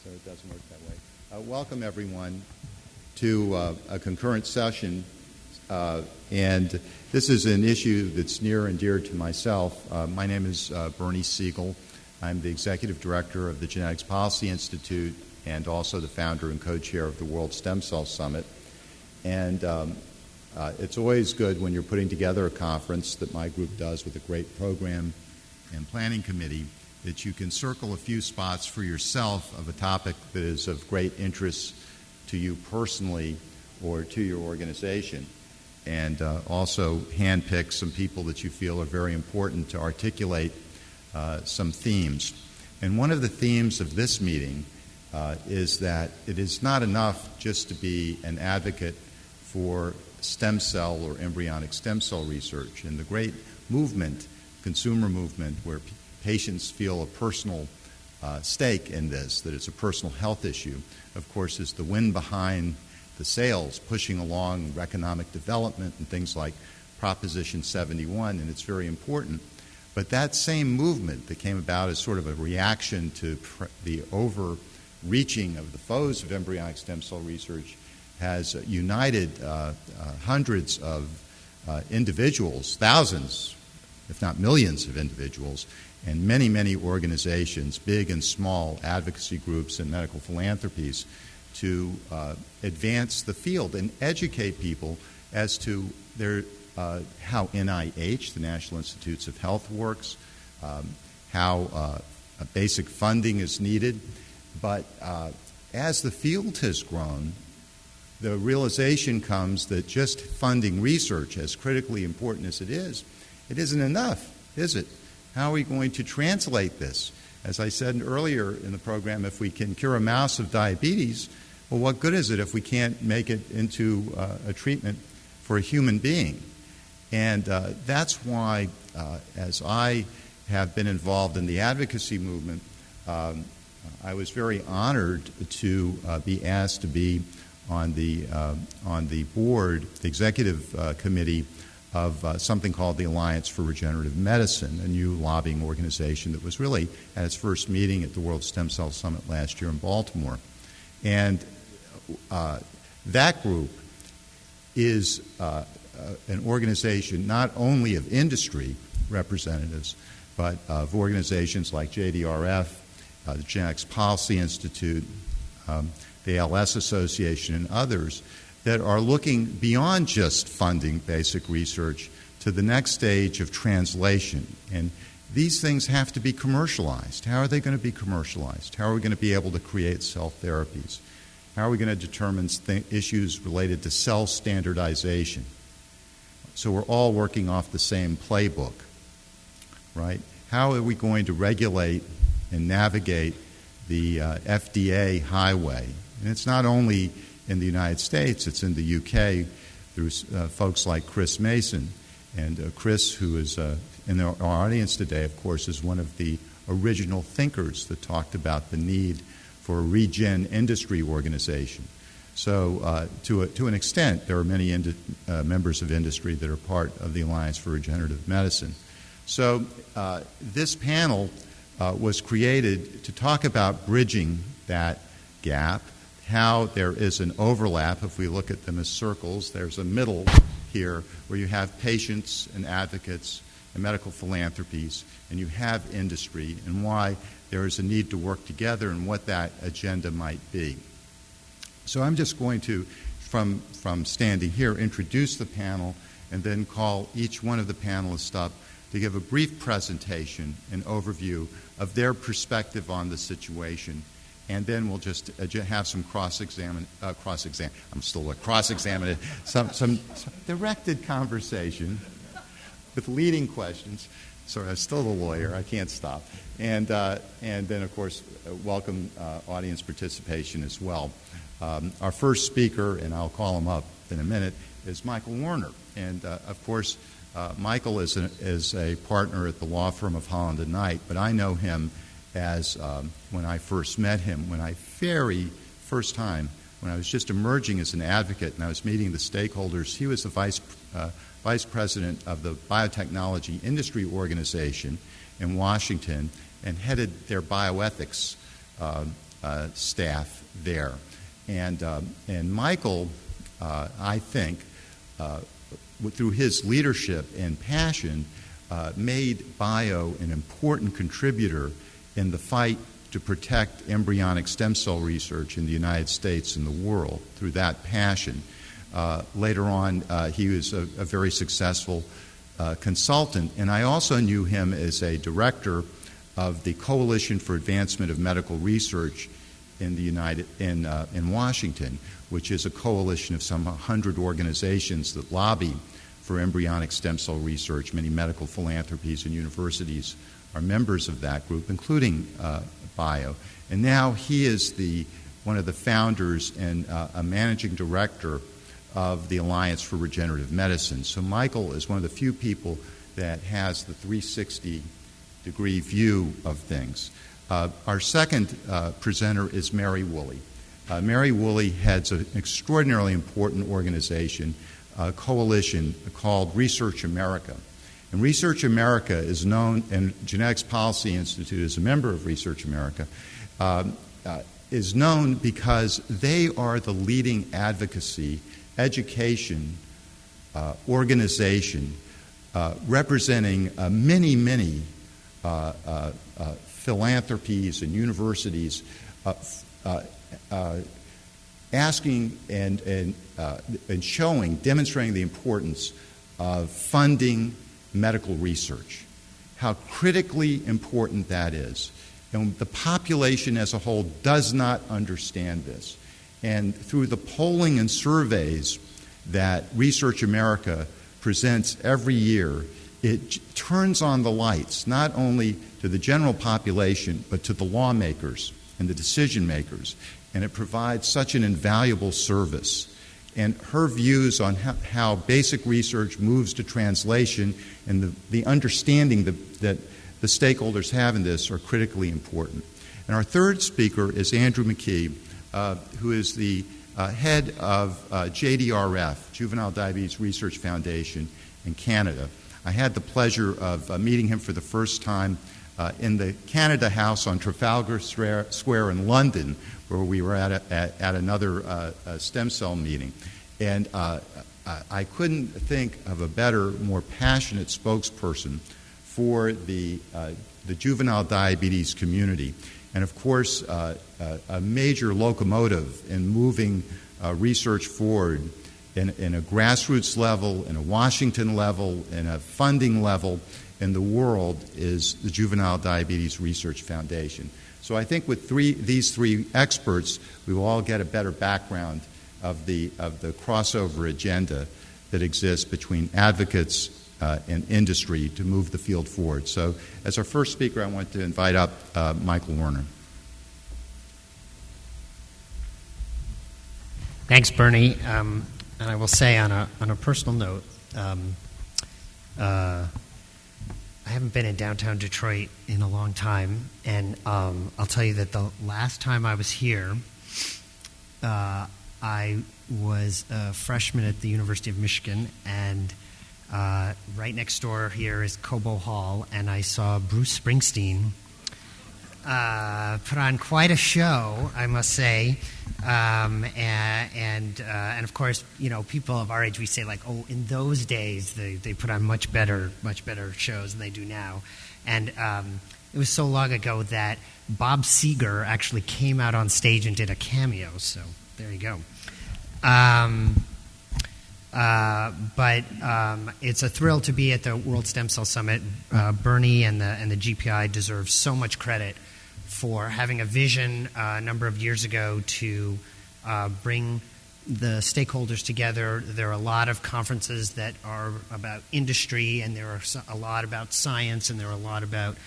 so it doesn't work that way. Welcome, everyone, to a concurrent session. And this is an issue that's near and dear to myself. My name is Bernie Siegel. I'm the Executive Director of the Genetics Policy Institute and also the founder and co-chair of the World Stem Cell Summit. And it's always good when you're putting together a conference that my group does with a great program and planning committee that you can circle a few spots for yourself of a topic that is of great interest to you personally or to your organization, and also handpick some people that you feel are very important to articulate some themes. And one of the themes of this meeting is that it is not enough just to be an advocate for stem cell or embryonic stem cell research. And the great movement, consumer movement, where patients feel a personal stake in this, that it's a personal health issue, of course, is the wind behind the sails, pushing along economic development and things like Proposition 71, and it's very important. But that same movement that came about as sort of a reaction to the overreaching of the foes of embryonic stem cell research has united hundreds of individuals, thousands, if not millions of individuals, and many, many organizations, big and small, advocacy groups and medical philanthropies, to advance the field and educate people as to how NIH, the National Institutes of Health, works, how basic funding is needed. But as the field has grown, the realization comes that just funding research, as critically important as it isn't enough, is it? How are we going to translate this? As I said earlier in the program, if we can cure a mouse of diabetes, well, what good is it if we can't make it into a treatment for a human being? And that's why, as I have been involved in the advocacy movement, I was very honored to be asked to be on the board, the executive committee of something called the Alliance for Regenerative Medicine, a new lobbying organization that was really at its first meeting at the World Stem Cell Summit last year in Baltimore. And that group is an organization not only of industry representatives, but of organizations like JDRF, the Genetics Policy Institute, the ALS Association, and others that are looking beyond just funding basic research to the next stage of translation. And these things have to be commercialized. How are they going to be commercialized? How are we going to be able to create cell therapies? How are we going to determine issues related to cell standardization? So we're all working off the same playbook, right? How are we going to regulate and navigate the FDA highway? And it's not only in the United States, it's in the UK through folks like Chris Mason. And Chris, who is in our audience today, of course, is one of the original thinkers that talked about the need for a regen industry organization. So to an extent, there are many members of industry that are part of the Alliance for Regenerative Medicine. So this panel was created to talk about bridging that gap, how there is an overlap. If we look at them as circles, there's a middle here where you have patients and advocates and medical philanthropies, and you have industry, and why there is a need to work together and what that agenda might be. So I'm just going to, from standing here, introduce the panel and then call each one of the panelists up to give a brief presentation and overview of their perspective on the situation. And then we'll just have some cross-examine, some directed conversation with leading questions. Sorry, I'm still the lawyer. I can't stop. And then, of course, welcome audience participation as well. Our first speaker, and I'll call him up in a minute, is Michael Werner. And, of course, Michael is a partner at the law firm of Holland & Knight, but I know him as when I first met him, when I first time, when I was just emerging as an advocate and I was meeting the stakeholders. He was the vice president of the Biotechnology Industry Organization in Washington and headed their bioethics staff there. And Michael, I think, through his leadership and passion, made bio an important contributor in the fight to protect embryonic stem cell research in the United States and the world through that passion. Later on, he was a very successful consultant, and I also knew him as a director of the Coalition for Advancement of Medical Research in in Washington, which is a coalition of some 100 organizations that lobby for embryonic stem cell research. Many medical philanthropies and universities are members of that group, including bio. And now he is one of the founders and a managing director of the Alliance for Regenerative Medicine. So Michael is one of the few people that has the 360-degree view of things. Our second presenter is Mary Woolley. Mary Woolley heads an extraordinarily important organization, a coalition called Research America. And Research America is known, and Genetics Policy Institute is a member of Research America, is known because they are the leading advocacy, education organization representing many philanthropies and universities asking and showing, demonstrating the importance of funding medical research, how critically important that is. And the population as a whole does not understand this. And through the polling and surveys that Research America presents every year, it turns on the lights, not only to the general population, but to the lawmakers and the decision makers. And it provides such an invaluable service. And her views on how basic research moves to translation and the understanding that the stakeholders have in this are critically important. And our third speaker is Andrew McKee, who is the head of JDRF, Juvenile Diabetes Research Foundation in Canada. I had the pleasure of meeting him for the first time in the Canada House on Trafalgar Square in London, where we were at another stem cell meeting. And I couldn't think of a better, more passionate spokesperson for the juvenile diabetes community. And of course, a major locomotive in moving research forward in a grassroots level, in a Washington level, in a funding level in the world is the Juvenile Diabetes Research Foundation. So I think with these three experts, we will all get a better background of the crossover agenda that exists between advocates and industry to move the field forward. So as our first speaker, I want to invite up Michael Werner. Thanks, Bernie. And I will say on a personal note, I haven't been in downtown Detroit in a long time, and I'll tell you that the last time I was here, I was a freshman at the University of Michigan, and right next door here is Cobo Hall, and I saw Bruce Springsteen put on quite a show, I must say, and of course, you know, people of our age, we say like, oh, in those days they put on much better shows than they do now, and it was so long ago that Bob Seger actually came out on stage and did a cameo. So there you go. But it's a thrill to be at the World Stem Cell Summit. Bernie and the GPI deserve so much credit for having a vision a number of years ago to bring the stakeholders together. There are a lot of conferences that are about industry, and there are a lot about science, and there are a lot about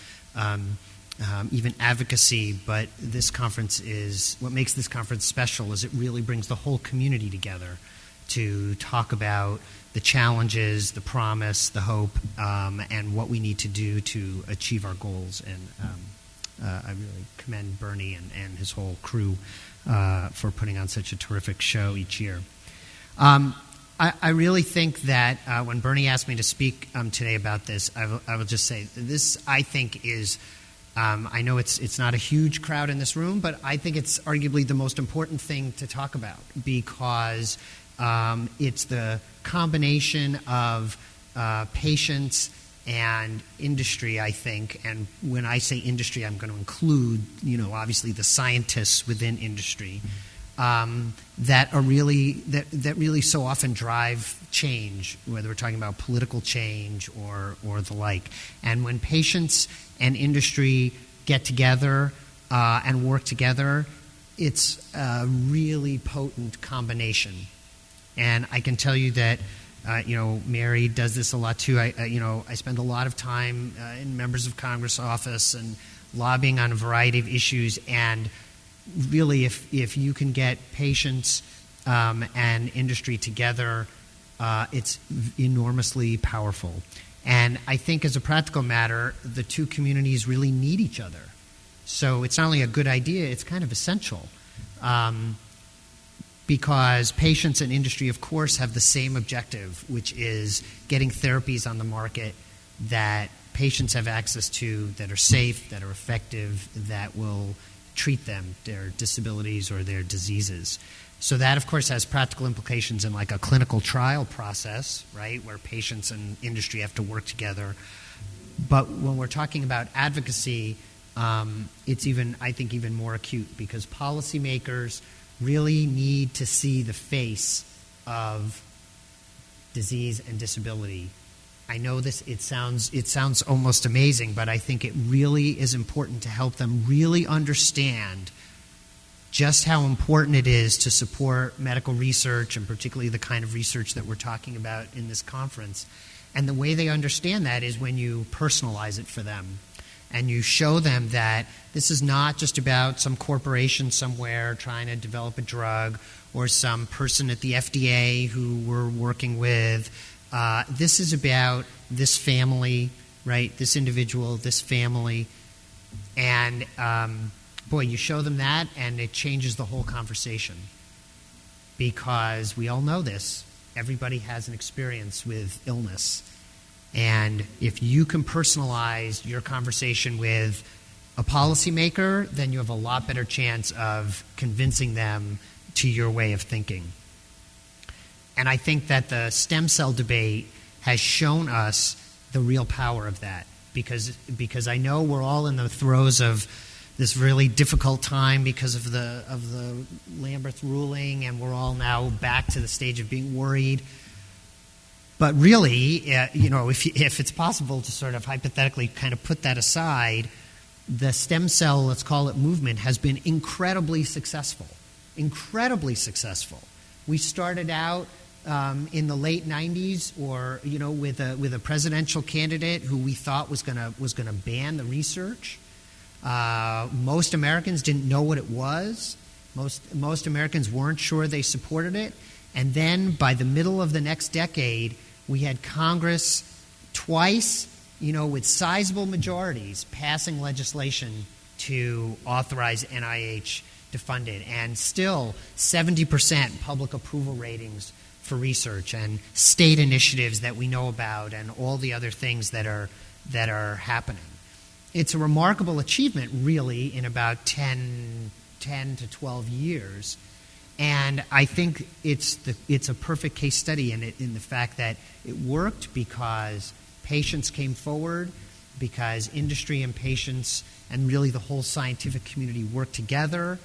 even advocacy. But this conference is, what makes this conference special is it really brings the whole community together to talk about the challenges, the promise, the hope, and what we need to do to achieve our goals. And I really commend Bernie and his whole crew for putting on such a terrific show each year. I really think that when Bernie asked me to speak today about this, I will just say this, I think, is I know it's not a huge crowd in this room, but I think it's arguably the most important thing to talk about because it's the combination of patients and industry, I think. And when I say industry, I'm going to include, obviously the scientists within industry that really so often drive change, whether we're talking about political change or the like. And when patients and industry get together and work together, it's a really potent combination. And I can tell you that, Mary does this a lot too. I spend a lot of time in members of Congress office and lobbying on a variety of issues. And really, if you can get patients and industry together, it's enormously powerful. And I think as a practical matter, the two communities really need each other. So it's not only a good idea, it's kind of essential. Because patients and industry, of course, have the same objective, which is getting therapies on the market that patients have access to, that are safe, that are effective, that will treat them, their disabilities or their diseases. So that, of course, has practical implications in like a clinical trial process, right, where patients and industry have to work together. But when we're talking about advocacy, it's even more acute because policymakers really need to see the face of disease and disability. I know it sounds almost amazing, but I think it really is important to help them really understand just how important it is to support medical research, and particularly the kind of research that we're talking about in this conference. And the way they understand that is when you personalize it for them. And you show them that this is not just about some corporation somewhere trying to develop a drug or some person at the FDA who we're working with. This is about this family, right? This individual, this family. And, you show them that and it changes the whole conversation. Because we all know this. Everybody has an experience with illness. And if you can personalize your conversation with a policymaker, then you have a lot better chance of convincing them to your way of thinking. And I think that the stem cell debate has shown us the real power of that. Because I know we're all in the throes of this really difficult time because of the Lambert ruling, and we're all now back to the stage of being worried. But really, if it's possible to sort of hypothetically kind of put that aside, the stem cell, let's call it movement, has been incredibly successful. Incredibly successful. We started out in the late 90s, with a presidential candidate who we thought was going to ban the research. Most Americans didn't know what it was. Most Americans weren't sure they supported it. And then by the middle of the next decade, we had Congress twice, with sizable majorities, passing legislation to authorize NIH to fund it. And still 70% public approval ratings for research, and state initiatives that we know about, and all the other things that are happening. It's a remarkable achievement, really, in about 10 to 12 years. And I think it's a perfect case study in the fact that it worked because patients came forward, because industry and patients and really the whole scientific community worked together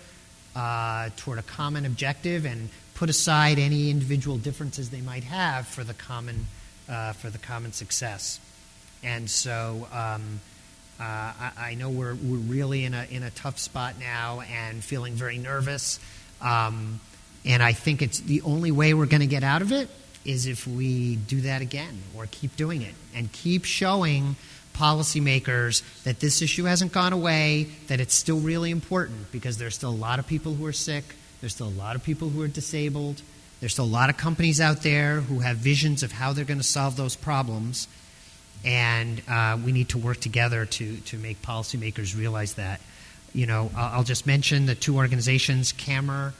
toward a common objective and put aside any individual differences they might have for the common success. And so I know we're really in a tough spot now and feeling very nervous. And I think it's the only way we're going to get out of it is if we do that again or keep doing it and keep showing policymakers that this issue hasn't gone away, that it's still really important because there's still a lot of people who are sick, there's still a lot of people who are disabled, there's still a lot of companies out there who have visions of how they're going to solve those problems, and we need to work together to make policymakers realize that. I'll just mention the two organizations, CAMR.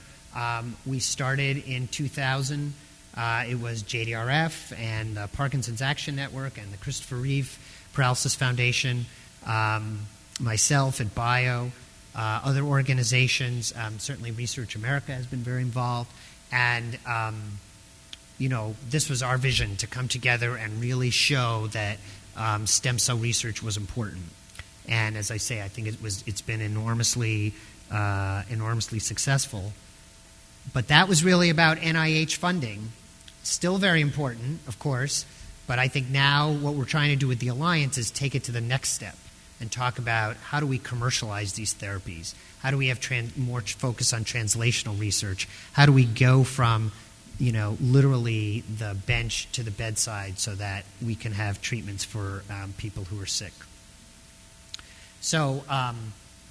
We started in 2000. It was JDRF and the Parkinson's Action Network and the Christopher Reeve Paralysis Foundation. myself at Bio, other organizations, certainly Research America has been very involved, and this was our vision to come together and really show that stem cell research was important. And as I say, I think it's been enormously successful. But that was really about NIH funding. Still very important, of course, but I think now what we're trying to do with the Alliance is take it to the next step and talk about how do we commercialize these therapies? How do we have more focus on translational research? How do we go from literally the bench to the bedside so that we can have treatments for people who are sick? So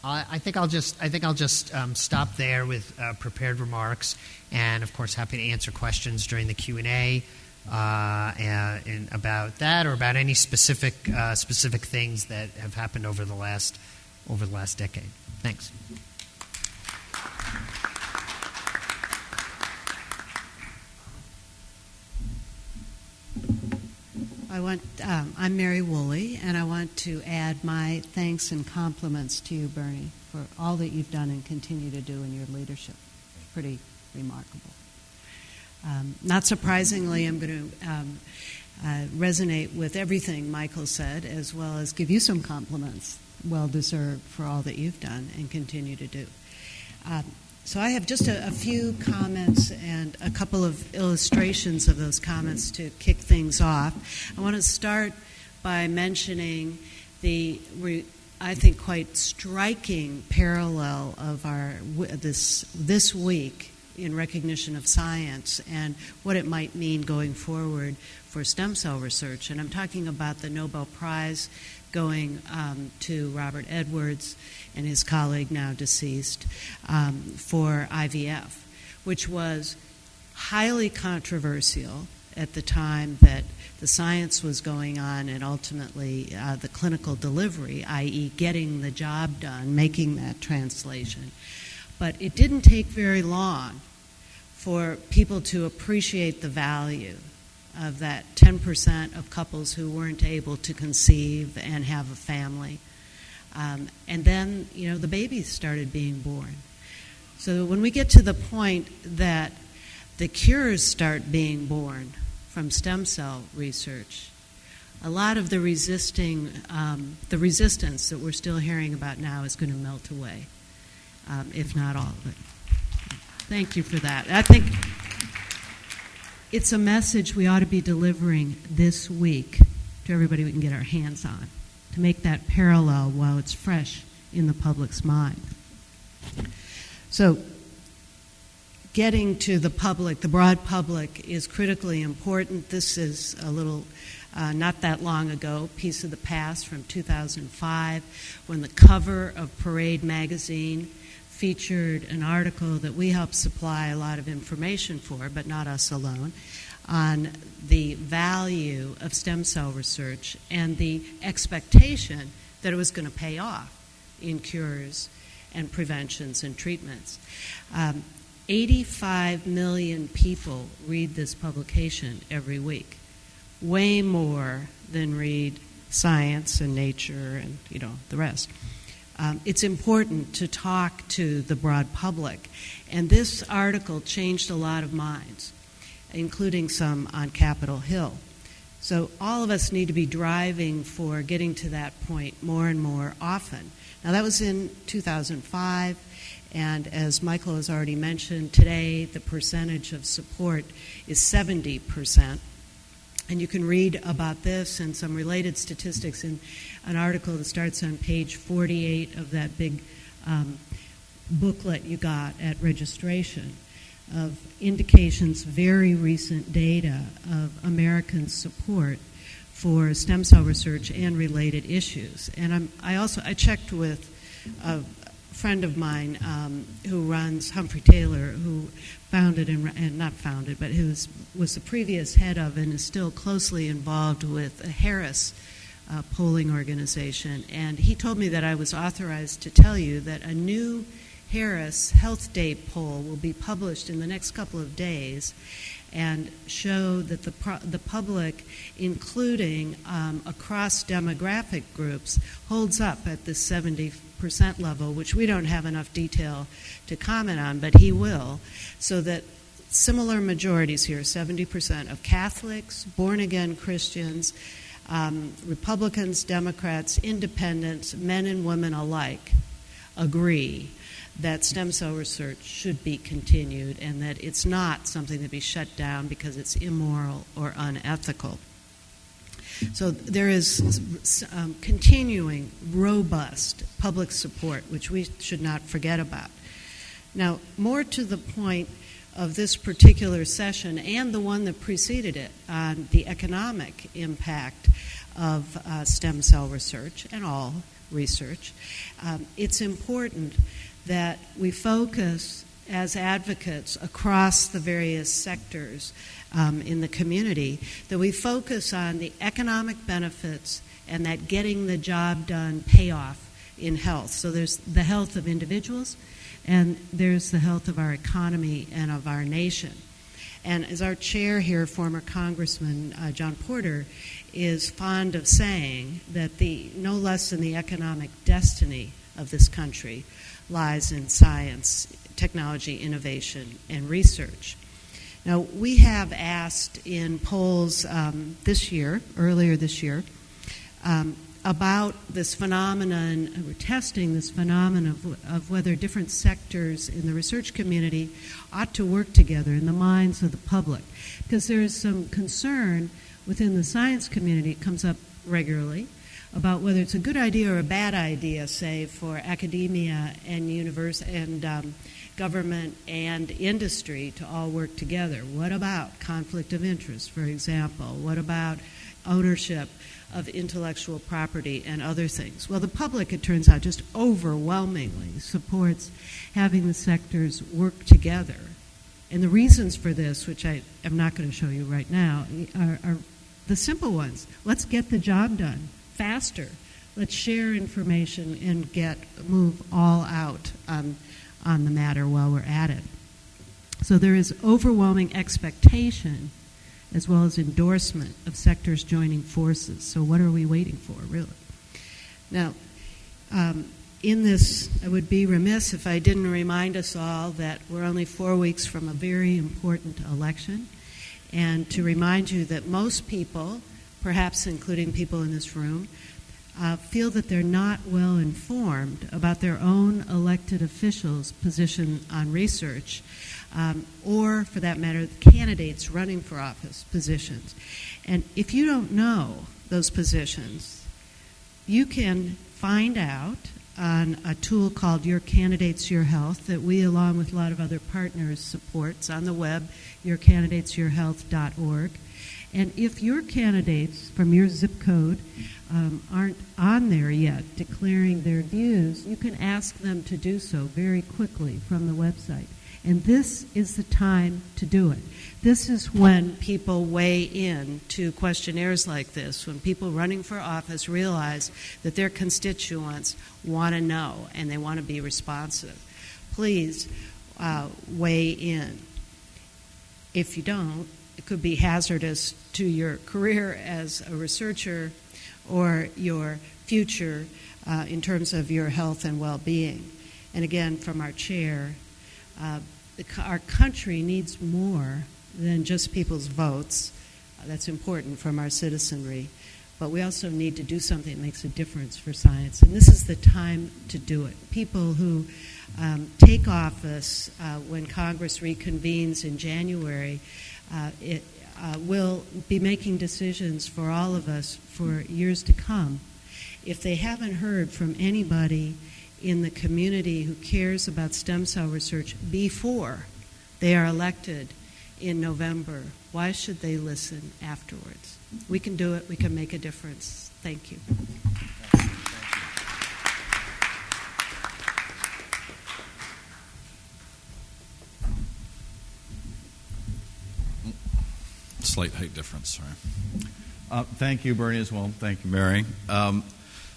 I think I'll just stop there with prepared remarks, and of course happy to answer questions during the Q&A and about that or about any specific things that have happened over the last decade. Thanks. I'm Mary Woolley, and I want to add my thanks and compliments to you, Bernie, for all that you've done and continue to do in your leadership. It's pretty remarkable. Not surprisingly, I'm going to resonate with everything Michael said, as well as give you some compliments, well-deserved, for all that you've done and continue to do. So I have just a few comments and a couple of illustrations of those comments to kick things off. I want to start by mentioning I think, quite striking parallel of this week in recognition of science and what it might mean going forward for stem cell research. And I'm talking about the Nobel Prize going to Robert Edwards and his colleague, now deceased, for IVF, which was highly controversial at the time that the science was going on and ultimately the clinical delivery, i.e. getting the job done, making that translation. But it didn't take very long for people to appreciate the value of that 10% of couples who weren't able to conceive and have a family. And then, the babies started being born. So when we get to the point that the cures start being born from stem cell research, a lot of the resistance that we're still hearing about now is going to melt away, if not all of it. Thank you for that. I think it's a message we ought to be delivering this week to everybody we can get our hands on, to make that parallel while it's fresh in the public's mind. So getting to the public, the broad public, is critically important. This is a little, not that long ago, piece of the past from 2005, when the cover of Parade magazine featured an article that we helped supply a lot of information for, but not us alone, on the value of stem cell research and the expectation that it was going to pay off in cures and preventions and treatments. 85 million people read this publication every week, way more than read Science and Nature and the rest. It's important to talk to the broad public, and this article changed a lot of minds, including some on Capitol Hill. So all of us need to be driving for getting to that point more and more often. Now, that was in 2005, and as Michael has already mentioned, today the percentage of support is 70%. And you can read about this and some related statistics in an article that starts on page 48 of that big booklet you got at registration, of indications, very recent data of American support for stem cell research and related issues. And I checked with a friend of mine who runs Humphrey Taylor, who founded and not founded, but who was the previous head of and is still closely involved with a Harris polling organization. And he told me that I was authorized to tell you that a new Harris Health Day poll will be published in the next couple of days, and show that the public, including across demographic groups, holds up at the 70% level, which we don't have enough detail to comment on, but he will, so that similar majorities here, 70% of Catholics, born-again Christians, Republicans, Democrats, independents, men and women alike, agree that stem cell research should be continued and that it's not something to be shut down because it's immoral or unethical. So there is continuing robust public support, which we should not forget about. Now, more to the point of this particular session and the one that preceded it on the economic impact of stem cell research and all research, it's important that we focus as advocates across the various sectors in the community, that we focus on the economic benefits and that getting the job done payoff in health. So there's the health of individuals and there's the health of our economy and of our nation. And as our chair here, former Congressman John Porter, is fond of saying, that no less than the economic destiny of this country lies in science, technology, innovation, and research. Now, we have asked in polls earlier this year, about this phenomenon, we're testing this phenomenon of whether different sectors in the research community ought to work together in the minds of the public. Because there is some concern within the science community, it comes up regularly, about whether it's a good idea or a bad idea, say, for academia and government and industry to all work together. What about conflict of interest, for example? What about ownership of intellectual property and other things? Well, the public, it turns out, just overwhelmingly supports having the sectors work together. And the reasons for this, which I am not going to show you right now, are the simple ones. Let's get the job done faster. Let's share information and move all out on the matter while we're at it. So there is overwhelming expectation as well as endorsement of sectors joining forces. So what are we waiting for, really? Now, in this, I would be remiss if I didn't remind us all that we're only 4 weeks from a very important election, and to remind you that most people, perhaps including people in this room, feel that they're not well informed about their own elected officials' position on research, or, for that matter, the candidates running for office positions. And if you don't know those positions, you can find out on a tool called Your Candidates, Your Health that we, along with a lot of other partners, supports on the web, yourcandidatesyourhealth.org. And if your candidates from your zip code aren't on there yet declaring their views, you can ask them to do so very quickly from the website. And this is the time to do it. This is when people weigh in to questionnaires like this, when people running for office realize that their constituents want to know and they want to be responsive. Please weigh in. If you don't, it could be hazardous to your career as a researcher or your future in terms of your health and well-being. And again, from our chair, our country needs more than just people's votes. That's important from our citizenry. But we also need to do something that makes a difference for science. And this is the time to do it. People who take office when Congress reconvenes in January will be making decisions for all of us for years to come. If they haven't heard from anybody in the community who cares about stem cell research before they are elected in November, why should they listen afterwards? We can do it. We can make a difference. Thank you. Slight height difference, sorry. Thank you, Bernie, as well. Thank you, Mary.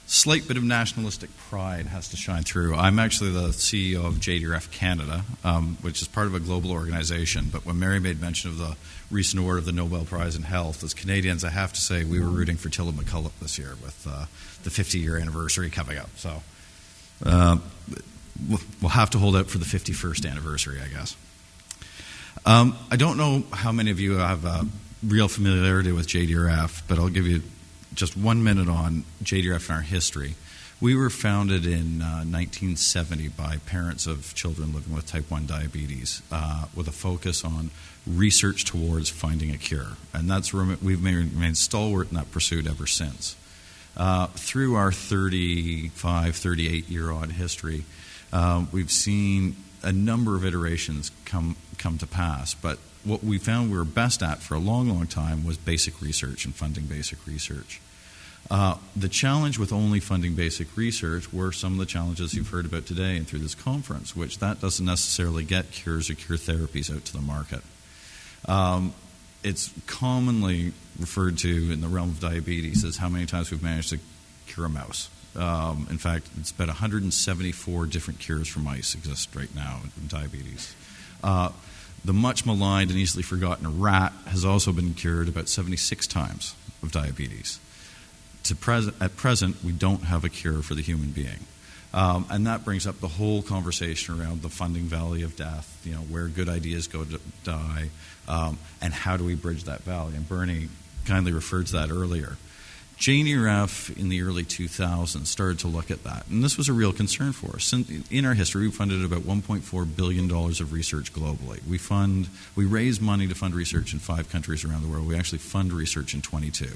Slight bit of nationalistic pride has to shine through. I'm actually the CEO of JDRF Canada, which is part of a global organization. But when Mary made mention of the recent award of the Nobel Prize in Health, as Canadians, I have to say we were rooting for Tilla McCulloch this year with the 50-year anniversary coming up. So we'll have to hold out for the 51st anniversary, I guess. I don't know how many of you have real familiarity with JDRF, but I'll give you just 1 minute on JDRF and our history. We were founded in 1970 by parents of children living with type 1 diabetes with a focus on research towards finding a cure. And we've remained stalwart in that pursuit ever since. Through our 35, 38-year-odd history, we've seen a number of iterations come to pass, but what we found we were best at for a long, long time was basic research and funding basic research. The challenge with only funding basic research were some of the challenges you've heard about today and through this conference, which that doesn't necessarily get cures or cure therapies out to the market. It's commonly referred to in the realm of diabetes as how many times we've managed to cure a mouse. In fact, it's about 174 different cures for mice exist right now in diabetes. The much maligned and easily forgotten rat has also been cured about 76 times of diabetes. At present, we don't have a cure for the human being. And that brings up the whole conversation around the funding valley of death, where good ideas go to die, and how do we bridge that valley. And Bernie kindly referred to that earlier. JDRF in the early 2000s started to look at that, and this was a real concern for us. In our history, we funded about $1.4 billion of research globally. We raise money to fund research in 5 countries around the world. We actually fund research in 22.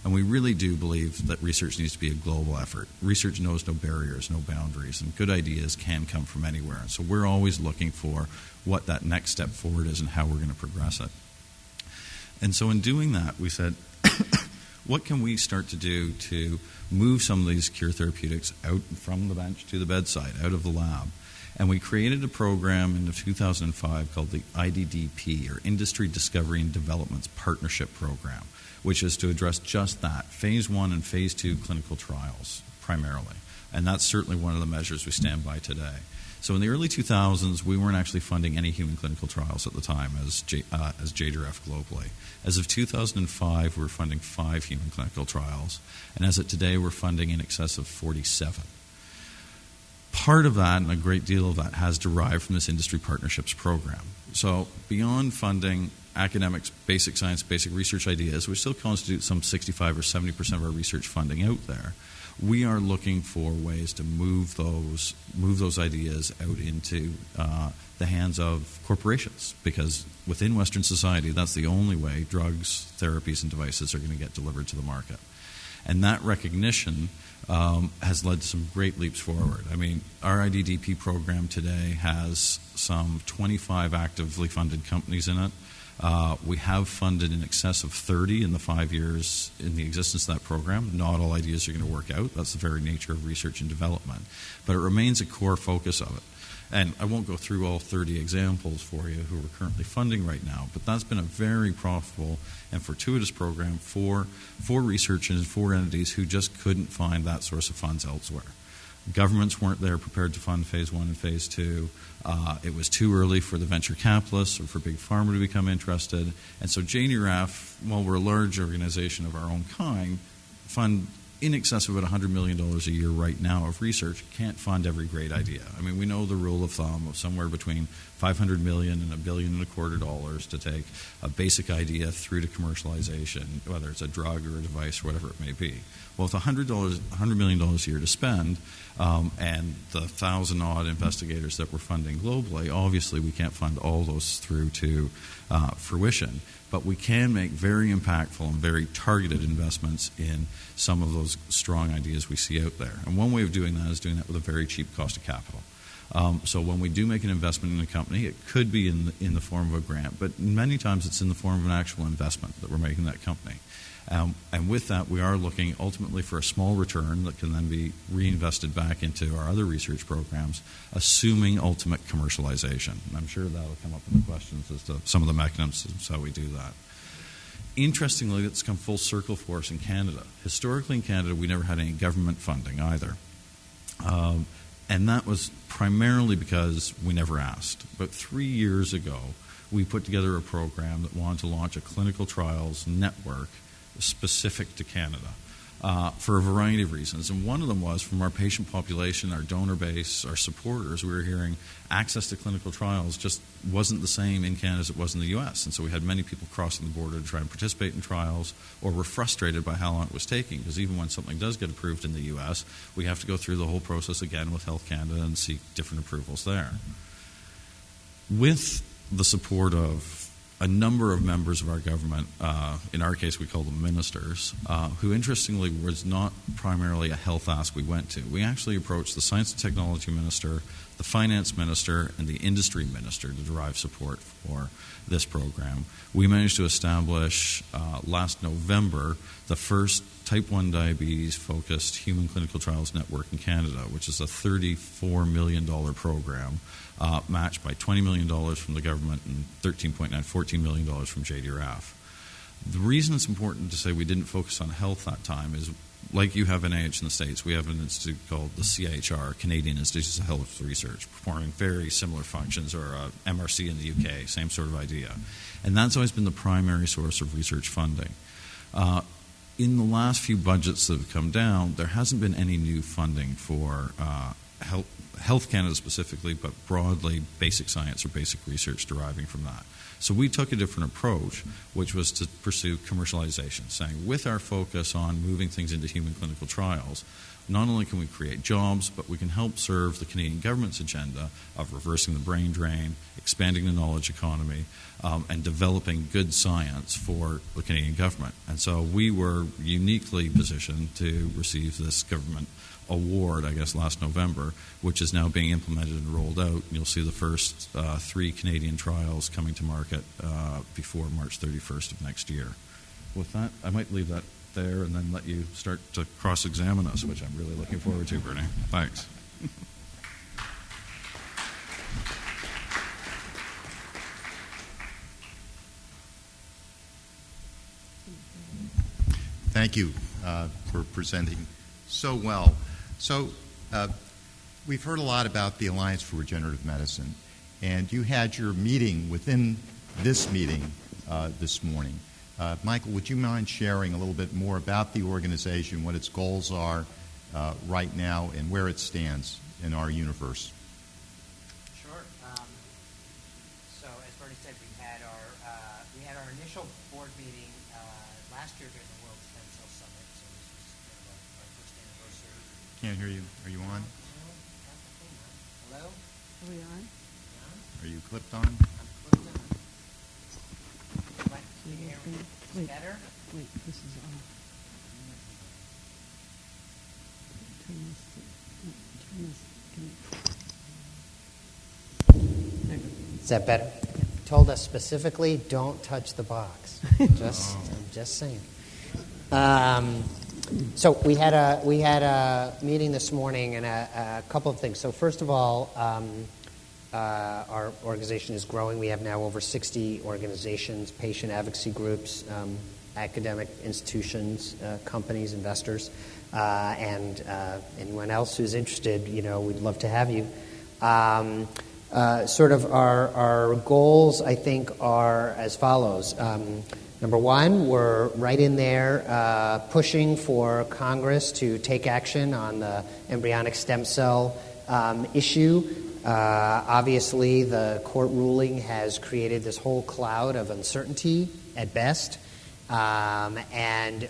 And we really do believe that research needs to be a global effort. Research knows no barriers, no boundaries, and good ideas can come from anywhere. And so we're always looking for what that next step forward is and how we're going to progress it. And so in doing that, we said, what can we start to do to move some of these cure therapeutics out from the bench to the bedside, out of the lab? And we created a program in 2005 called the IDDP, or Industry Discovery and Development's Partnership Program, which is to address just that, Phase 1 and Phase 2 clinical trials primarily. And that's certainly one of the measures we stand by today. So in the early 2000s, we weren't actually funding any human clinical trials at the time as JDRF globally. As of 2005, we were funding 5 human clinical trials, and as of today, we're funding in excess of 47. Part of that, and a great deal of that, has derived from this industry partnerships program. So beyond funding academics, basic science, basic research ideas, which still constitute some 65 or 70% of our research funding out there, we are looking for ways to move those ideas out into the hands of corporations, because within Western society, that's the only way drugs, therapies, and devices are going to get delivered to the market. And that recognition has led to some great leaps forward. I mean, our IDDP program today has some 25 actively funded companies in it. We have funded in excess of 30 in the 5 years in the existence of that program. Not all ideas are going to work out. That's the very nature of research and development. But it remains a core focus of it. And I won't go through all 30 examples for you who we're currently funding right now, but that's been a very profitable and fortuitous program for researchers and for entities who just couldn't find that source of funds elsewhere. Governments weren't there prepared to fund Phase 1 and Phase 2. It was too early for the venture capitalists or for Big Pharma to become interested. And so JDRF, while we're a large organization of our own kind, fund in excess of about $100 million a year right now of research. Can't fund every great idea. I mean, we know the rule of thumb of somewhere between $500 million and $1.25 billion to take a basic idea through to commercialization, whether it's a drug or a device or whatever it may be. Well, with $100 million a year to spend, and the 1,000-odd investigators that we're funding globally, obviously we can't fund all those through to fruition. But we can make very impactful and very targeted investments in some of those strong ideas we see out there. And one way of doing that is doing that with a very cheap cost of capital. So when we do make an investment in a company, it could be in the form of a grant, but many times it's in the form of an actual investment that we're making in that company. And with that, we are looking ultimately for a small return that can then be reinvested back into our other research programs, assuming ultimate commercialization. And I'm sure that will come up in the questions as to some of the mechanisms how we do that. Interestingly, it's come full circle for us in Canada. Historically in Canada, we never had any government funding either. And that was primarily because we never asked. But 3 years ago, we put together a program that wanted to launch a clinical trials network specific to Canada for a variety of reasons. And one of them was from our patient population, our donor base, our supporters, we were hearing access to clinical trials just wasn't the same in Canada as it was in the U.S. And so we had many people crossing the border to try and participate in trials or were frustrated by how long it was taking, because even when something does get approved in the U.S., we have to go through the whole process again with Health Canada and seek different approvals there. With the support of a number of members of our government, in our case we call them ministers, who interestingly was not primarily a health ask we went to. We actually approached the Science and Technology Minister, the Finance Minister, and the Industry Minister to derive support for this program. We managed to establish last November the first Type 1 diabetes-focused human clinical trials network in Canada, which is a $34 million program matched by $20 million from the government and $14 million from JDRF. The reason it's important to say we didn't focus on health that time is, like you have NIH in the States, we have an institute called the CIHR, Canadian Institutes of Health Research, performing very similar functions, or MRC in the UK, same sort of idea. And that's always been the primary source of research funding. In the last few budgets that have come down, there hasn't been any new funding for Health Canada specifically, but broadly basic science or basic research deriving from that. So we took a different approach, which was to pursue commercialization, saying with our focus on moving things into human clinical trials, not only can we create jobs, but we can help serve the Canadian government's agenda of reversing the brain drain, expanding the knowledge economy, and developing good science for the Canadian government. And so we were uniquely positioned to receive this government award, I guess, last November, which is now being implemented and rolled out. You'll see the first 3 Canadian trials coming to market before March 31st of next year. With that, I might leave that there and then let you start to cross-examine us, which I'm really looking forward to, Bernie. Thanks. Thank you for presenting so well. So we've heard a lot about the Alliance for Regenerative Medicine, and you had your meeting within this meeting this morning. Michael, would you mind sharing a little bit more about the organization, what its goals are right now, and where it stands in our universe? Sure. So, as Bernie said, we had our initial board meeting last year during the World Stem Cell Summit. So this was our first anniversary. Can't hear you. Are you on? Hello? Are we on? Are you clipped on? I'm clipped on. Can you hear me Wait. better? Wait, this is on. Turn this. There you go. Is that better? Told us specifically, don't touch the box. I'm just saying. So we had a meeting this morning, and a couple of things. So first of all, our organization is growing. We have now over 60 organizations, patient advocacy groups, academic institutions, companies, investors, and anyone else who's interested. We'd love to have you. Sort of our goals, I think, are as follows. Number one, we're right in there pushing for Congress to take action on the embryonic stem cell issue. Obviously, the court ruling has created this whole cloud of uncertainty at best, and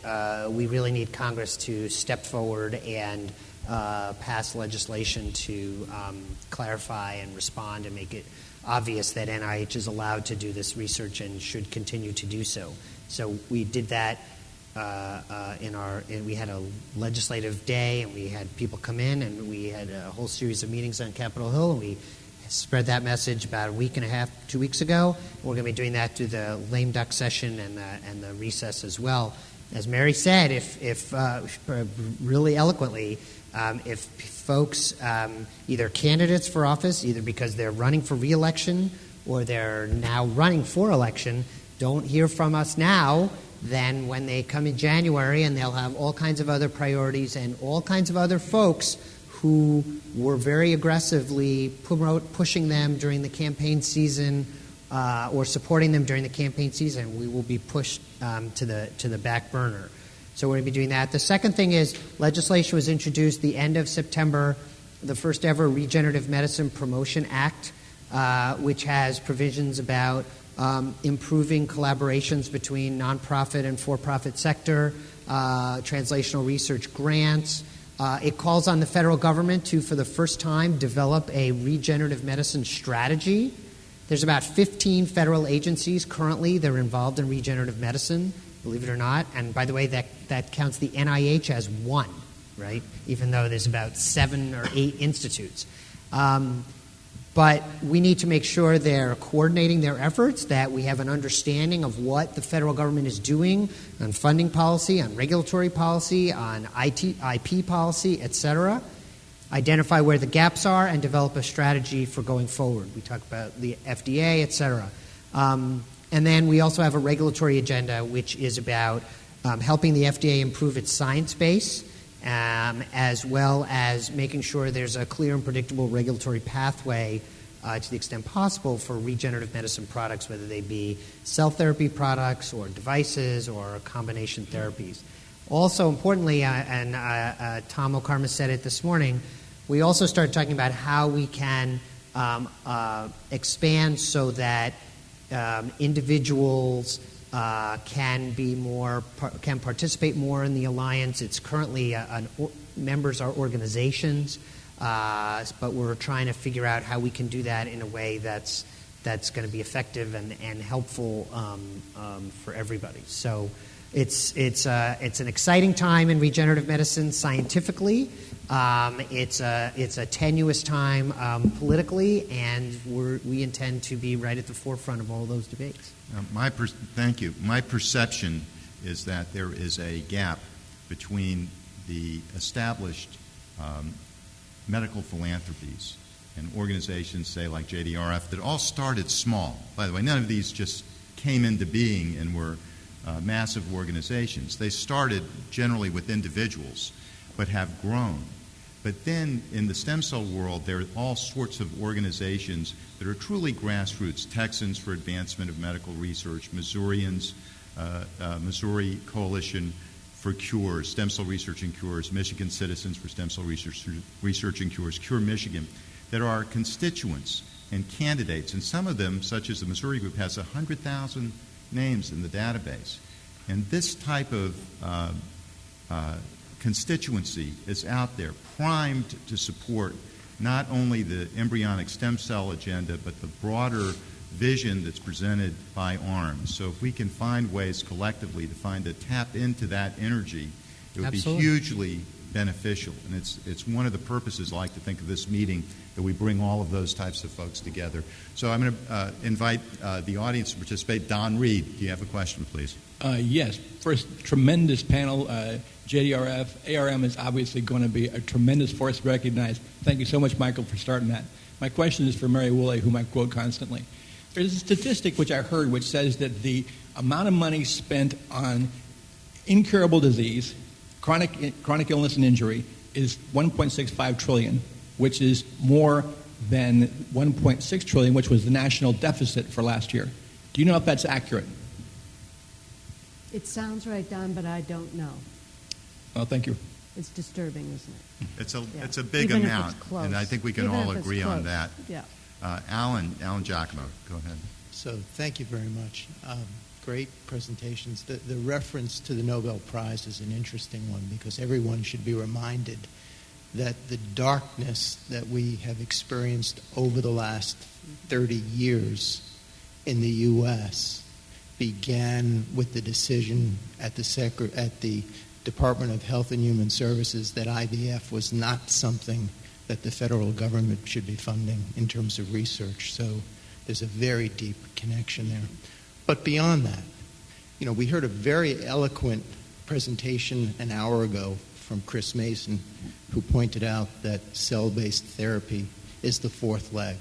we really need Congress to step forward and pass legislation to clarify and respond and make it obvious that NIH is allowed to do this research and should continue to do so. So we did that we had a legislative day, and we had people come in, and we had a whole series of meetings on Capitol Hill, and we spread that message about a week and a half, 2 weeks ago. We're going to be doing that through the lame duck session and the recess as well. As Mary said, if really eloquently, if folks, either candidates for office, either because they're running for re-election or they're now running for election, don't hear from us now, then when they come in January, and they'll have all kinds of other priorities and all kinds of other folks who were very aggressively pushing them during the campaign season or supporting them during the campaign season, we will be pushed to the back burner. So we're going to be doing that. The second thing is legislation was introduced the end of September, the first ever Regenerative Medicine Promotion Act, which has provisions about improving collaborations between nonprofit and for-profit sector, translational research grants. It calls on the federal government to, for the first time, develop a regenerative medicine strategy. There's about 15 federal agencies currently that are involved in regenerative medicine, believe it or not. And by the way, that counts the NIH as one, right? Even though there's about 7 or 8 institutes. But we need to make sure they're coordinating their efforts, that we have an understanding of what the federal government is doing on funding policy, on regulatory policy, on IP policy, et cetera. Identify where the gaps are and develop a strategy for going forward. We talk about the FDA, et cetera. And then we also have a regulatory agenda, which is about helping the FDA improve its science base, as well as making sure there's a clear and predictable regulatory pathway to the extent possible for regenerative medicine products, whether they be cell therapy products or devices or combination therapies. Also, importantly, and Tom O'Karma said it this morning, we also started talking about how we can expand so that individuals can participate more in the alliance. It's currently members are organizations, but we're trying to figure out how we can do that in a way that's going to be effective and helpful for everybody. So it's an exciting time in regenerative medicine scientifically. It's a tenuous time politically, and we intend to be right at the forefront of all those debates. Thank you. My perception is that there is a gap between the established medical philanthropies and organizations, say, like JDRF, that all started small. By the way, none of these just came into being and were massive organizations. They started generally with individuals, but have grown. But then in the stem cell world, there are all sorts of organizations that are truly grassroots. Texans for Advancement of Medical Research, Missourians, Missouri Coalition for Cures, Stem Cell Research and Cures, Michigan Citizens for Stem Cell Research and Cures, Cure Michigan, that are constituents and candidates. And some of them, such as the Missouri group, has 100,000 names in the database. And this type of constituency is out there, primed to support not only the embryonic stem cell agenda, but the broader vision that's presented by ARMS. So if we can find ways collectively to tap into that energy, it would Absolutely. be hugely beneficial. And it's one of the purposes I like to think of this meeting, that we bring all of those types of folks together. So I'm going to invite the audience to participate. Don Reed, do you have a question, please? Yes. First, tremendous panel. JDRF, ARM is obviously going to be a tremendous force to recognize. Thank you so much, Michael, for starting that. My question is for Mary Woolley, whom I quote constantly. There's a statistic which I heard which says that the amount of money spent on incurable disease, chronic illness and injury, is $1.65 trillion, which is more than $1.6 trillion, which was the national deficit for last year. Do you know if that's accurate? It sounds right, Don, but I don't know. Well, thank you. It's disturbing, isn't it? It's a big Even if amount, it's close. and I think we can Even all if it's agree on close. that. Yeah. Alan Giacomo, go ahead. So thank you very much. Great presentations. The reference to the Nobel Prize is an interesting one because everyone should be reminded that the darkness that we have experienced over the last 30 years in the U.S. began with the decision at the Department of Health and Human Services that IVF was not something that the federal government should be funding in terms of research. So there's a very deep connection there. But beyond that, we heard a very eloquent presentation an hour ago from Chris Mason, who pointed out that cell-based therapy is the fourth leg.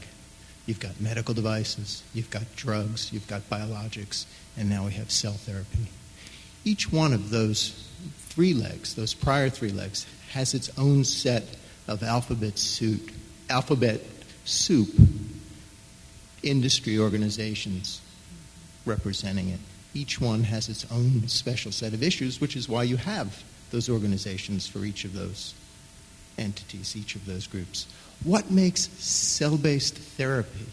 You've got medical devices, you've got drugs, you've got biologics, and now we have cell therapy. each one of those three legs, those prior three legs, has its own set of alphabet soup industry organizations representing it. Each one has its own special set of issues, which is why you have those organizations for each of those entities, each of those groups. What makes cell-based therapy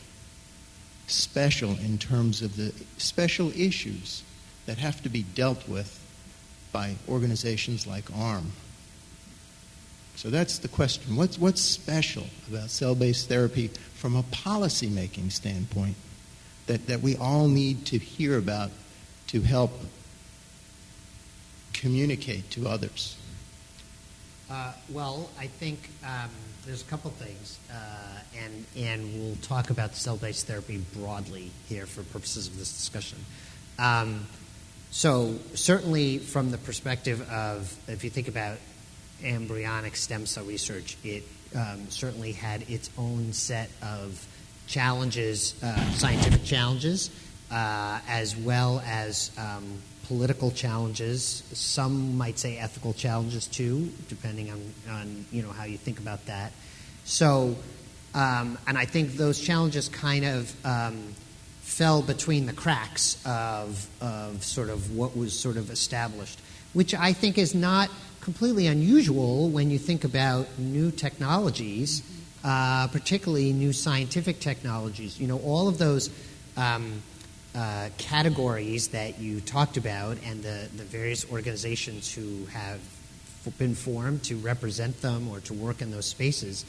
special in terms of the special issues that have to be dealt with by organizations like ARM? So that's the question. What's special about cell-based therapy from a policy-making standpoint that we all need to hear about to help communicate to others? Well, I think there's a couple things, and we'll talk about cell-based therapy broadly here for purposes of this discussion. So certainly from the perspective of, if you think about embryonic stem cell research, it certainly had its own set of challenges, scientific challenges, as well as political challenges. Some might say ethical challenges too, depending on how you think about that. So, and I think those challenges kind of fell between the cracks of sort of what was sort of established, which I think is not completely unusual when you think about new technologies, particularly new scientific technologies. All of those categories that you talked about and the various organizations who have been formed to represent them or to work in those spaces,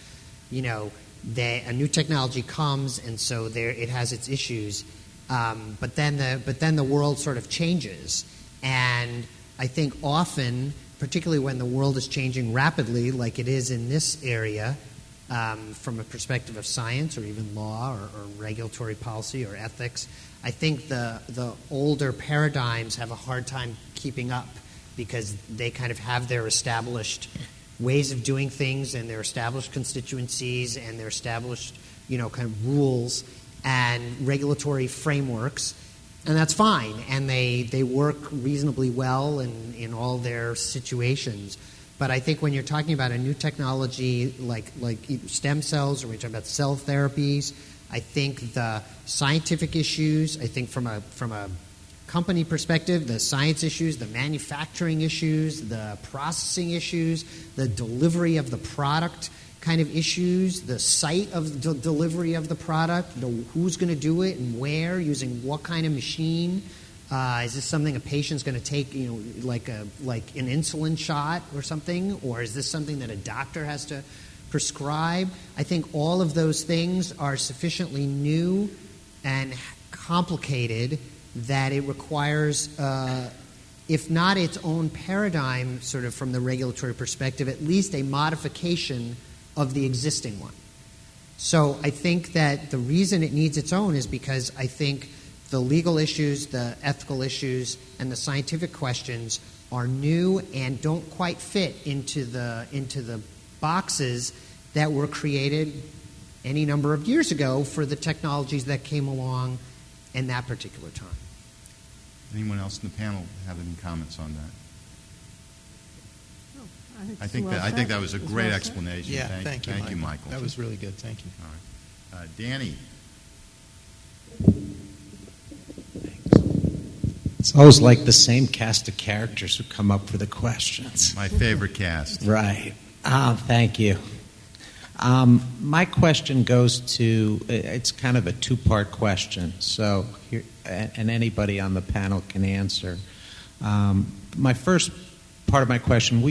a new technology comes, and so it has its issues, but then the world sort of changes, and I think often, particularly when the world is changing rapidly, like it is in this area, from a perspective of science or even law or regulatory policy or ethics, I think the older paradigms have a hard time keeping up because they kind of have their established ways of doing things and their established constituencies and their established, kind of rules and regulatory frameworks. And that's fine, and they work reasonably well in all their situations. But I think when you're talking about a new technology like stem cells, or when you're talking about cell therapies, I think the scientific issues, I think from a company perspective, the science issues, the manufacturing issues, the processing issues, the delivery of the product kind of issues, the site of the delivery of the product, who's going to do it and where, using what kind of machine. Is this something a patient's going to take, like an insulin shot or something, or is this something that a doctor has to prescribe? I think all of those things are sufficiently new and complicated that it requires, if not its own paradigm, sort of from the regulatory perspective, at least a modification of the existing one. So I think that the reason it needs its own is because I think the legal issues, the ethical issues, and the scientific questions are new and don't quite fit into the boxes that were created any number of years ago for the technologies that came along in that particular time. Anyone else in the panel have any comments on that? I think that was a great explanation. Yeah, thank you, Michael. That was really good. Thank you. All right. Danny. It's always like the same cast of characters who come up for the questions. My favorite cast. Right. Thank you. My question goes to, it's kind of a two-part question, so here, and anybody on the panel can answer. My first part of my question,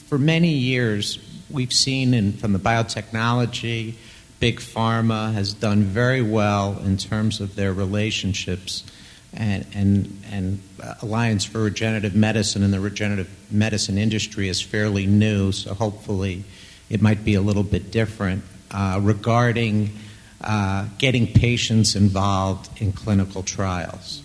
for many years, we've seen from the biotechnology, Big Pharma has done very well in terms of their relationships and Alliance for Regenerative Medicine, and the regenerative medicine industry is fairly new, so hopefully it might be a little bit different regarding getting patients involved in clinical trials.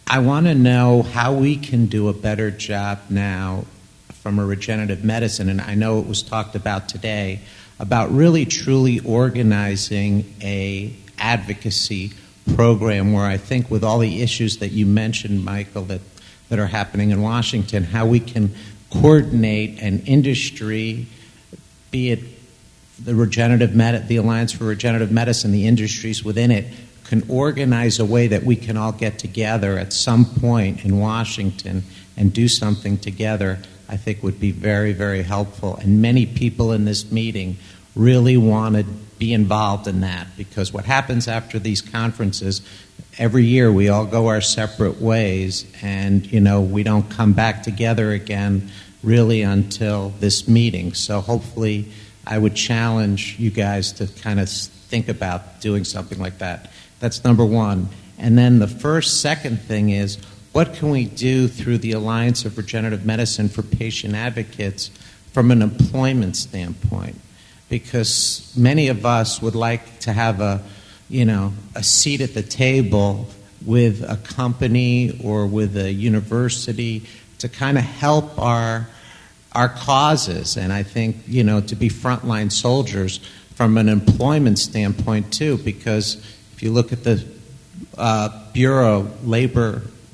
I want to know how we can do a better job now from a regenerative medicine, and I know it was talked about today, about really truly organizing a advocacy program where I think with all the issues that you mentioned, Michael, that are happening in Washington, how we can coordinate an industry, be it the Alliance for Regenerative Medicine, the industries within it, can organize a way that we can all get together at some point in Washington and do something together, I think would be very, very helpful. And many people in this meeting really want to be involved in that, because what happens after these conferences, every year we all go our separate ways, and we don't come back together again really until this meeting. So hopefully I would challenge you guys to kind of think about doing something like that. That's number one. And then the second thing is, what can we do through the Alliance of Regenerative Medicine for patient advocates from an employment standpoint? Because many of us would like to have a seat at the table with a company or with a university to kind of help our causes, and I think to be frontline soldiers from an employment standpoint too. Because if you look at the Bureau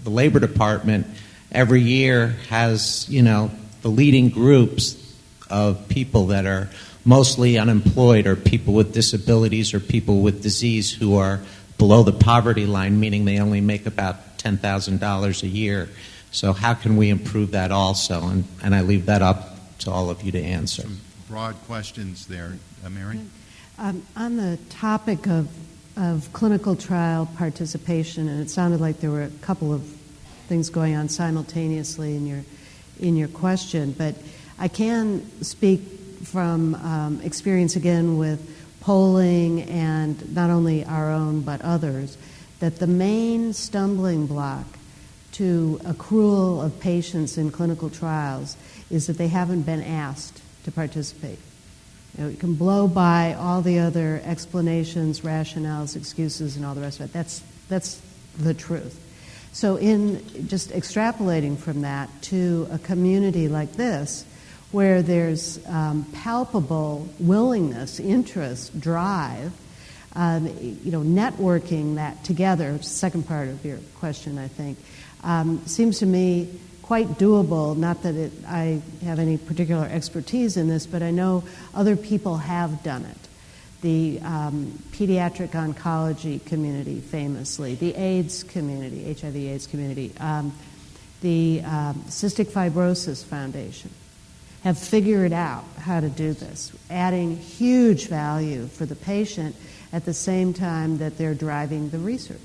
the Labor Department every year has the leading groups of people that are mostly unemployed, or people with disabilities, or people with disease who are below the poverty line, meaning they only make about $10,000 a year. So how can we improve that also? And I leave that up to all of you to answer. Some broad questions there. Mary? On the topic of clinical trial participation, and it sounded like there were a couple of things going on simultaneously in your question, but I can speak from experience again with polling, and not only our own but others, that the main stumbling block to accrual of patients in clinical trials is that they haven't been asked to participate. You can blow by all the other explanations, rationales, excuses, and all the rest of it. That's the truth. So in just extrapolating from that to a community like this, where there's palpable willingness, interest, drive, networking that together, second part of your question, I think, seems to me quite doable. Not that I have any particular expertise in this, but I know other people have done it. The pediatric oncology community, famously, the AIDS community, HIV/AIDS community, the Cystic Fibrosis Foundation have figured out how to do this, adding huge value for the patient at the same time that they're driving the research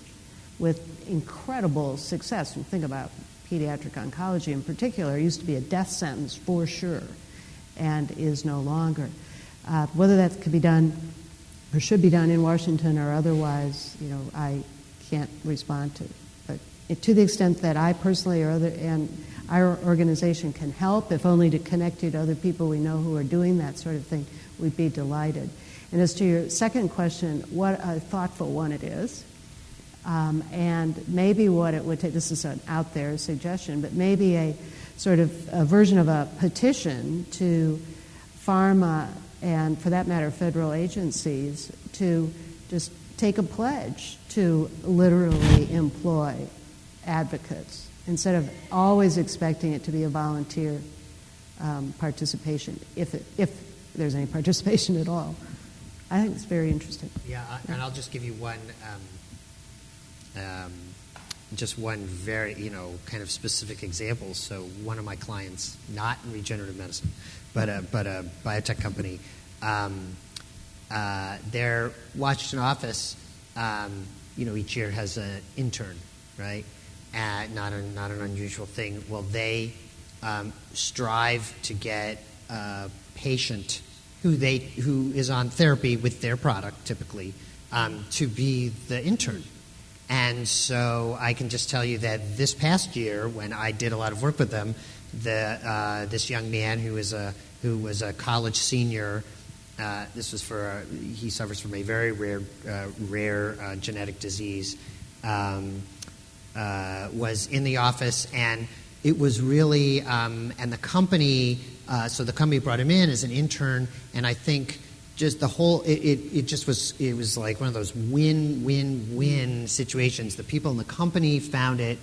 with incredible success. And think about pediatric oncology in particular. It used to be a death sentence for sure and is no longer. Whether that could be done or should be done in Washington or otherwise, I can't respond to. But to the extent that I personally and our organization can help, if only to connect you to other people we know who are doing that sort of thing, we'd be delighted. And as to your second question, what a thoughtful one it is, and maybe what it would take, this is an out there suggestion, but maybe a sort of a version of a petition to pharma and, for that matter, federal agencies to just take a pledge to literally employ advocates instead of always expecting it to be a volunteer participation, if there's any participation at all. I think it's very interesting. Yeah, and I'll just give you one very, kind of specific example. So one of my clients, not in regenerative medicine, but a biotech company, their Washington office, each year has an intern, right? Not an unusual thing. Well, they strive to get a patient who is on therapy with their product, typically, to be the intern. And so I can just tell you that this past year, when I did a lot of work with them, this young man who was a college senior, this was he suffers from a very rare genetic disease, was in the office, and it was really, and the company, so the company brought him in as an intern, and I think just the whole it was like one of those win-win-win situations. The people in the company found it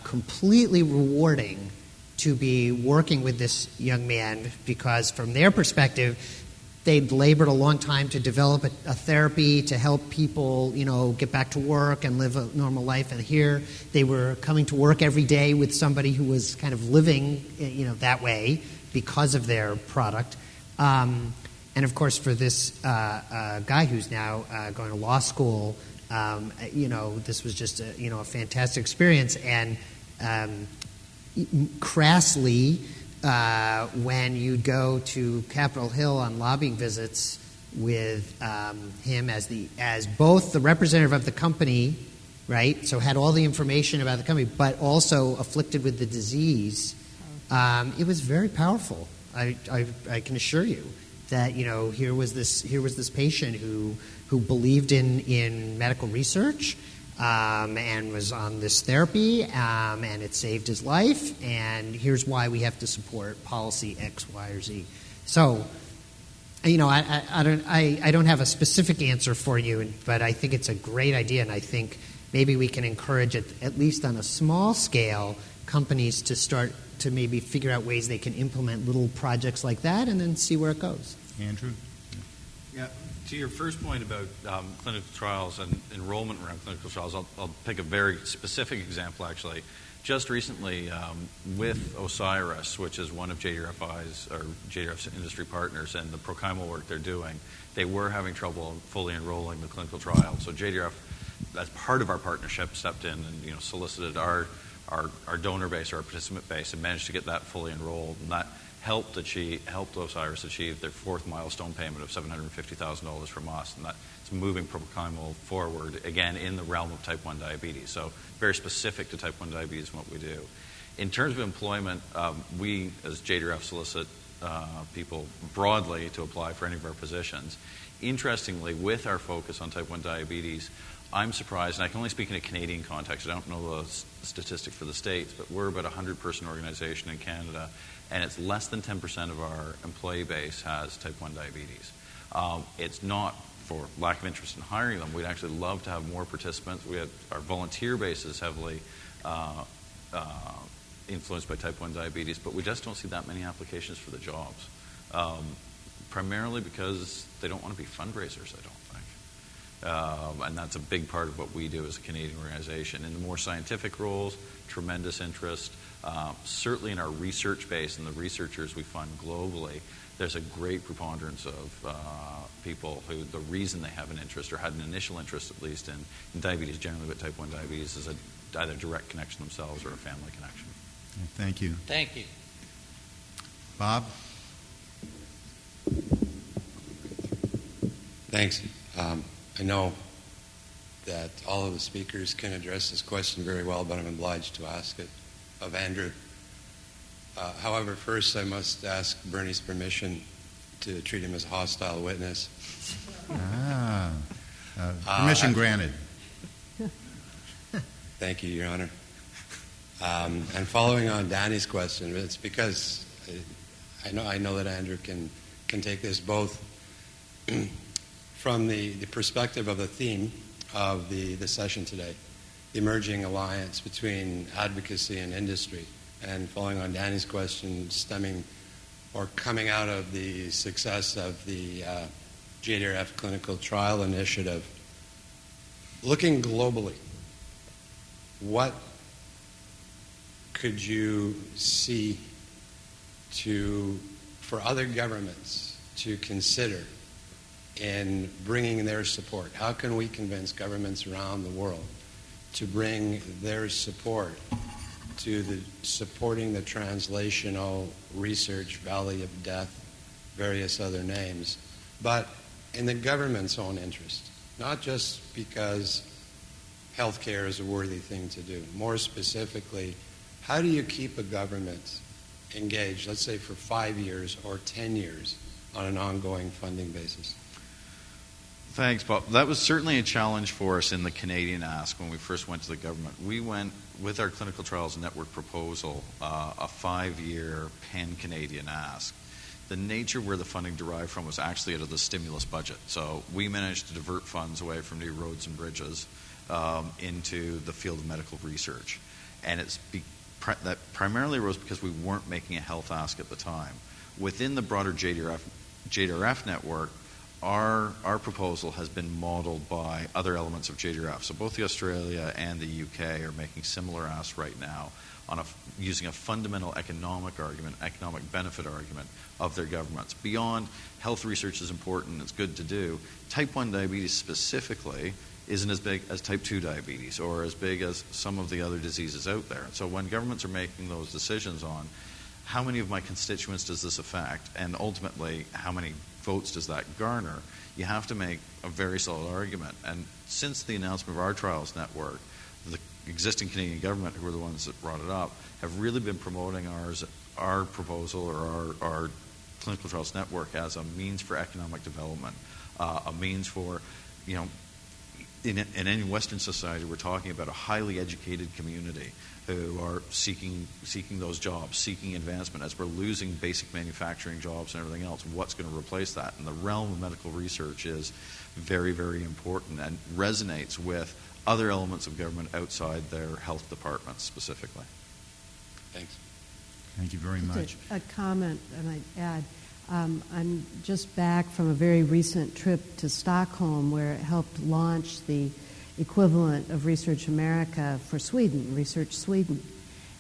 completely rewarding to be working with this young man, because from their perspective, they'd labored a long time to develop a therapy to help people, get back to work and live a normal life. And here they were coming to work every day with somebody who was kind of living, that way because of their product. And of course, for this guy who's now going to law school, this was just a fantastic experience. And crassly, when you'd go to Capitol Hill on lobbying visits with him as both the representative of the company, right? So had all the information about the company, but also afflicted with the disease. It was very powerful. I can assure you that here was this patient who believed in medical research. And was on this therapy, and it saved his life, and here's why we have to support policy X, Y, or Z. So, I don't have a specific answer for you, but I think it's a great idea, and I think maybe we can encourage it, at least on a small scale, companies to start to maybe figure out ways they can implement little projects like that, and then see where it goes. Andrew? Yeah. To your first point about clinical trials and enrollment around clinical trials, I'll pick a very specific example, actually. Just recently, with Osiris, which is one of JDRF's industry partners, and the prochymal work they're doing, they were having trouble fully enrolling the clinical trial. So JDRF, as part of our partnership, stepped in and solicited our donor base, our participant base, and managed to get that fully enrolled. And that helped Osiris achieve their fourth milestone payment of $750,000 from us, and that's moving prochymal forward, again, in the realm of type 1 diabetes. So very specific to type 1 diabetes and what we do. In terms of employment, we, as JDRF, solicit people broadly to apply for any of our positions. Interestingly, with our focus on type 1 diabetes, I'm surprised, and I can only speak in a Canadian context. I don't know the statistic for the States, but we're about a 100-person organization in Canada, and it's less than 10% of our employee base has type 1 diabetes. It's not for lack of interest in hiring them. We'd actually love to have more participants. Our volunteer base is heavily influenced by type 1 diabetes, but we just don't see that many applications for the jobs, primarily because they don't want to be fundraisers, I don't think. And that's a big part of what we do as a Canadian organization. In the more scientific roles, tremendous interest. Certainly in our research base and the researchers we fund globally, there's a great preponderance of people who the reason they have an interest, or had an initial interest at least, in diabetes generally, but type 1 diabetes is either a direct connection themselves or a family connection. Thank you. Thank you. Bob? Thanks. I know that all of the speakers can address this question very well, but I'm obliged to ask it of Andrew. However, first I must ask Bernie's permission to treat him as a hostile witness. Permission granted. Thank you, Your Honor. And following on Danny's question, it's because I know that Andrew can take this both from the perspective of the theme of the session today, the emerging alliance between advocacy and industry, and following on Danny's question, stemming or coming out of the success of the JDRF clinical trial initiative. Looking globally, what could you see for other governments to consider in bringing their support? How can we convince governments around the world to bring their support to supporting the translational research, Valley of Death, various other names, but in the government's own interest, not just because healthcare is a worthy thing to do. More specifically, how do you keep a government engaged, let's say for 5 years or 10 years, on an ongoing funding basis? Thanks, Bob. That was certainly a challenge for us in the Canadian ask when we first went to the government. We went with our clinical trials network proposal, a 5-year pan-Canadian ask. the nature where the funding derived from was actually out of the stimulus budget. So we managed to divert funds away from new roads and bridges into the field of medical research. And that primarily arose because we weren't making a health ask at the time. Within the broader JDRF network, our proposal has been modeled by other elements of JDRF. So both the Australia and the UK are making similar asks right now on using a fundamental economic argument, economic benefit argument of their governments. Beyond health research is important, it's good to do, type 1 diabetes specifically isn't as big as type 2 diabetes or as big as some of the other diseases out there. So when governments are making those decisions on how many of my constituents does this affect and ultimately how many votes does that garner, you have to make a very solid argument. And since the announcement of our trials network, the existing Canadian government, who are the ones that brought it up, have really been promoting our proposal or our clinical trials network as a means for economic development, a means for, in any Western society, we're talking about a highly educated community who are seeking those jobs, seeking advancement. As we're losing basic manufacturing jobs and everything else, what's going to replace that? And the realm of medical research is very, very important and resonates with other elements of government outside their health departments specifically. Thanks. Thank you very much. A comment I might add. I'm just back from a very recent trip to Stockholm where it helped launch the equivalent of Research America for Sweden, Research Sweden.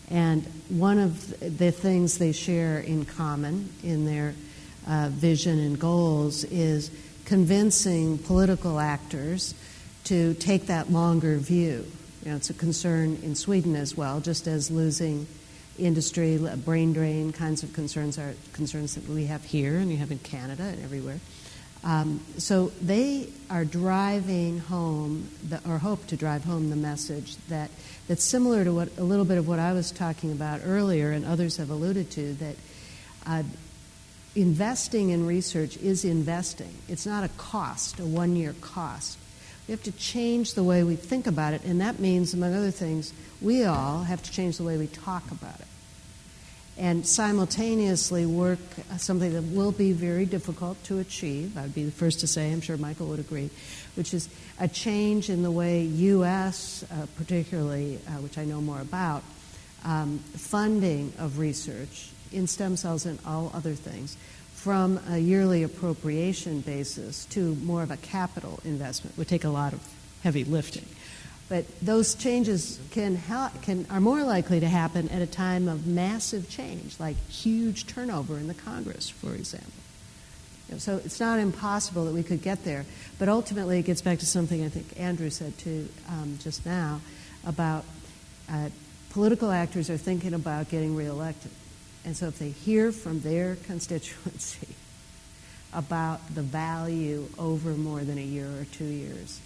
And one of the things they share in common in their vision and goals is convincing political actors to take that longer view. It's a concern in Sweden as well, just as losing industry, brain drain kinds of concerns are concerns that we have here and we have in Canada and everywhere. So they are driving home, or hope to drive home the message that's similar to a little bit of what I was talking about earlier and others have alluded to, that investing in research is investing. It's not a cost, a one-year cost. We have to change the way we think about it, and that means, among other things, we all have to change the way we talk about it. And simultaneously work something that will be very difficult to achieve, I would be the first to say, I'm sure Michael would agree, which is a change in the way U.S., particularly, which I know more about, funding of research in stem cells and all other things, from a yearly appropriation basis to more of a capital investment. Would take a lot of heavy lifting. But those changes are more likely to happen at a time of massive change, like huge turnover in the Congress, for example. So it's not impossible that we could get there. But ultimately, it gets back to something I think Andrew said too just now about political actors are thinking about getting reelected. And so if they hear from their constituency about the value over more than a year or 2 years,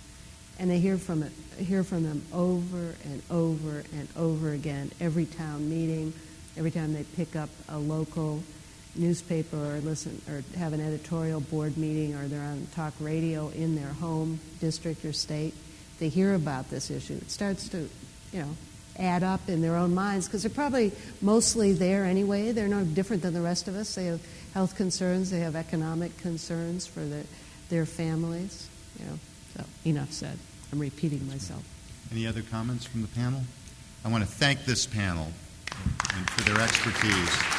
and they hear from them over and over and over again, every town meeting, every time they pick up a local newspaper or listen or have an editorial board meeting or they're on talk radio in their home district or state, they hear about this issue. It starts to, add up in their own minds because they're probably mostly there anyway. They're no different than the rest of us. They have health concerns. They have economic concerns for their families. So enough said. I'm repeating myself. Any other comments from the panel? I want to thank this panel and for their expertise.